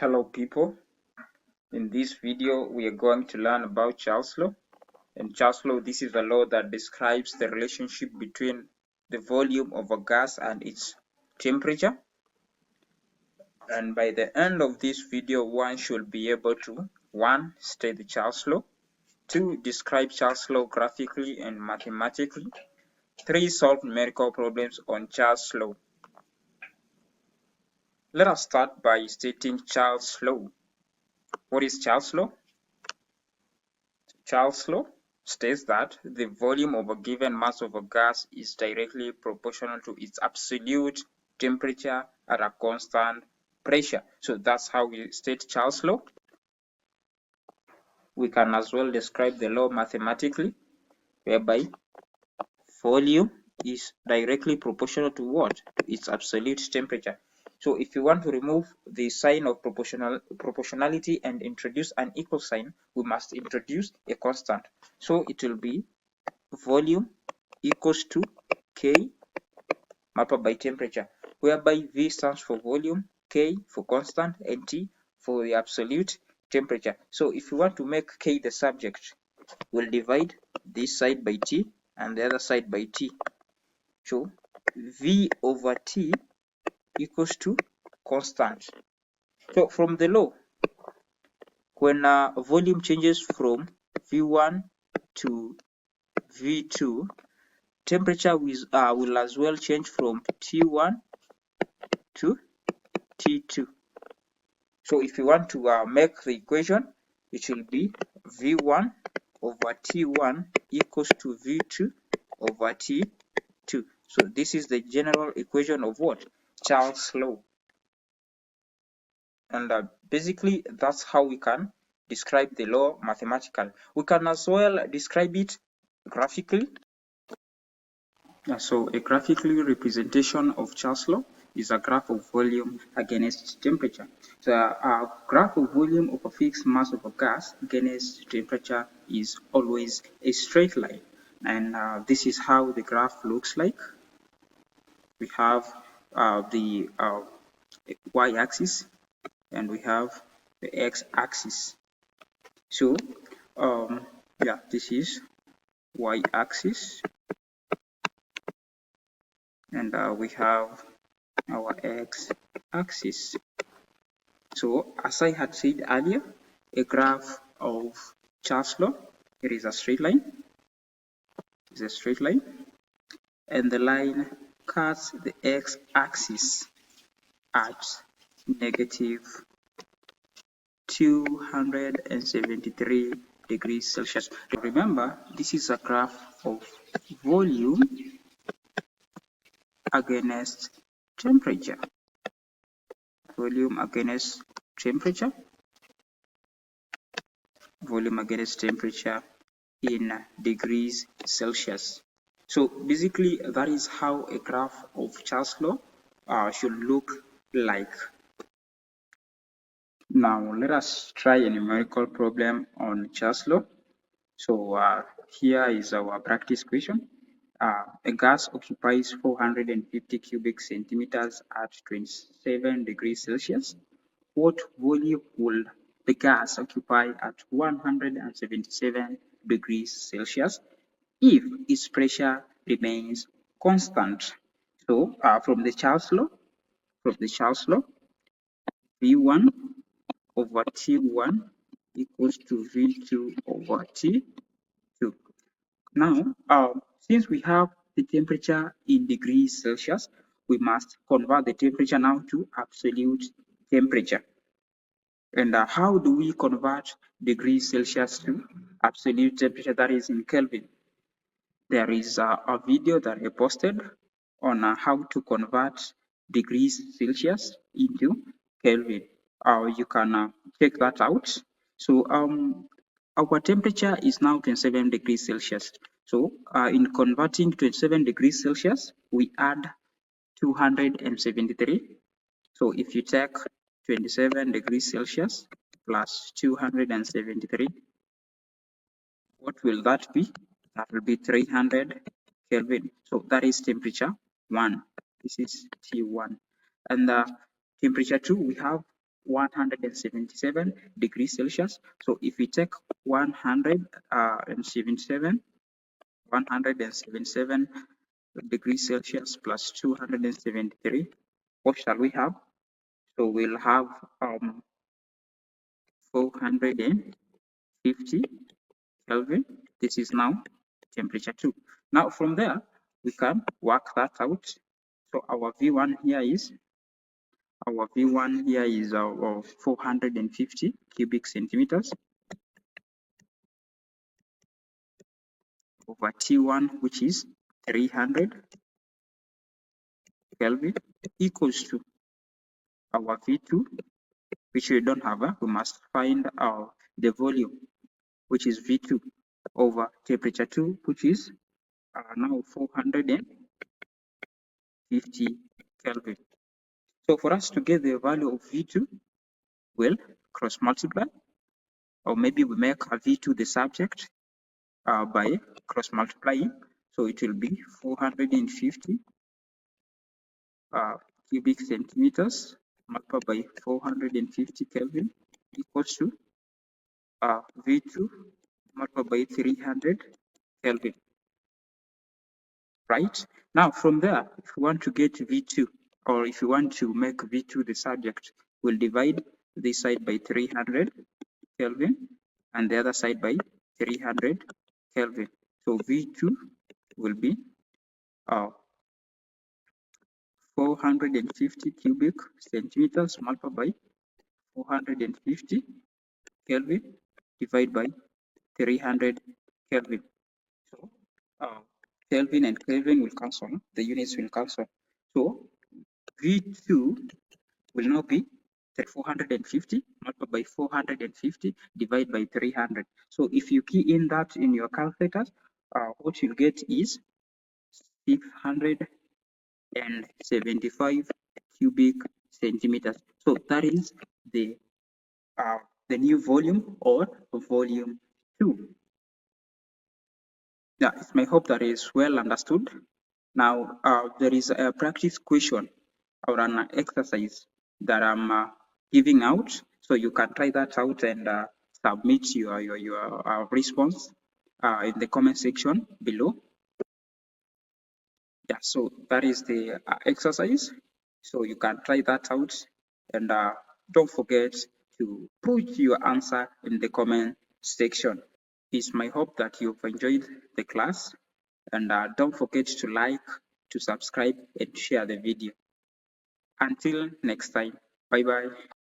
Hello people, in this video we are going to learn about Charles' law. And Charles' law, this is a law that describes the relationship between the volume of a gas and its temperature. And by the end of this video, one should be able to 1. State the Charles' law, 2. Describe Charles' law graphically and mathematically, 3. Solve numerical problems on Charles' law. Let us start by stating Charles' law. What is Charles' law? Charles' law states that the volume of a given mass of a gas is directly proportional to its absolute temperature at a constant pressure. So that's how we state Charles' law. We can as well describe the law mathematically, whereby volume is directly proportional to what? To its absolute temperature. So if you want to remove the sign of proportionality and introduce an equal sign, we must introduce a constant. So it will be volume equals to K multiplied by temperature, whereby V stands for volume, K for constant, and T for the absolute temperature. So if you want to make K the subject, we'll divide this side by T and the other side by T. So V over T equals to constant. So from the law, when volume changes from V1 to V2, temperature will as well change from T1 to T2. So if you want to make the equation, it will be V1 over T1 equals to V2 over T2. So this is the general equation of what? Charles' law. And basically, that's how we can describe the law mathematically. We can as well describe it graphically. So a graphically representation of Charles' law is a graph of volume against temperature. So a graph of volume of a fixed mass of a gas against temperature is always a straight line. And this is how the graph looks like. We have the y-axis and we have the x-axis. So yeah, this is y-axis, and we have our x-axis. So as I had said earlier, a graph of Charles' law, it is a straight line. It's a straight line, and the line cuts the x-axis at negative 273 degrees Celsius. Remember, this is a graph of volume against temperature. Volume against temperature. Volume against temperature in degrees Celsius. So basically, that is how a graph of Charles' law should look like. Now let us try a numerical problem on Charles' law. So here is our practice question. A gas occupies 450 cubic centimeters at 27 degrees Celsius. What volume will the gas occupy at 177 degrees Celsius if its pressure remains constant? So from the Charles' law, V1 over T1 equals to V2 over T2. Now, since we have the temperature in degrees Celsius, we must convert the temperature now to absolute temperature. And how do we convert degrees Celsius to absolute temperature, that is in Kelvin? There is a video that I posted on how to convert degrees Celsius into Kelvin. You can check that out. So our temperature is now 27 degrees Celsius. So in converting 27 degrees Celsius, we add 273. So if you take 27 degrees Celsius plus 273, what will that be? That will be 300 Kelvin. So that is temperature 1. This is T1. And temperature 2, we have 177 degrees Celsius. So if we take 177 degrees Celsius plus 273, what shall we have? So we'll have 450 Kelvin. This is now temperature 2. Now from there, we can work that out. So our V1 here is of 450 cubic centimeters over T1, which is 300 Kelvin, equals to our V2, which we don't have. We must find the volume, which is V2, over temperature 2, which is now 450 Kelvin. So for us to get the value of V2, we'll cross multiply, or maybe we make a V2 the subject by cross multiplying. So it will be 450 cubic centimeters multiplied by 450 Kelvin equals to V2 multiplied by 300 Kelvin. Right? Now from there, if you want to get V2, or if you want to make V2 the subject, we'll divide this side by 300 Kelvin and the other side by 300 Kelvin. So V2 will be 450 cubic centimeters multiplied by 450 Kelvin divided by 300 Kelvin. So Kelvin and Kelvin will cancel, the units will cancel. So V2 will now be 450 multiplied by 450 divided by 300. So if you key in that in your calculators, what you'll get is 675 cubic centimeters. So that is the new volume, or volume 2. Yeah, it's my hope that is well understood. Now, there is a practice question or an exercise that I'm giving out, so you can try that out and submit your response in the comment section below. Yeah, so that is the exercise. So you can try that out, and don't forget to put your answer in the comment section. It's my hope that you've enjoyed the class, and don't forget to like, to subscribe, and share the video. Until next time, bye bye.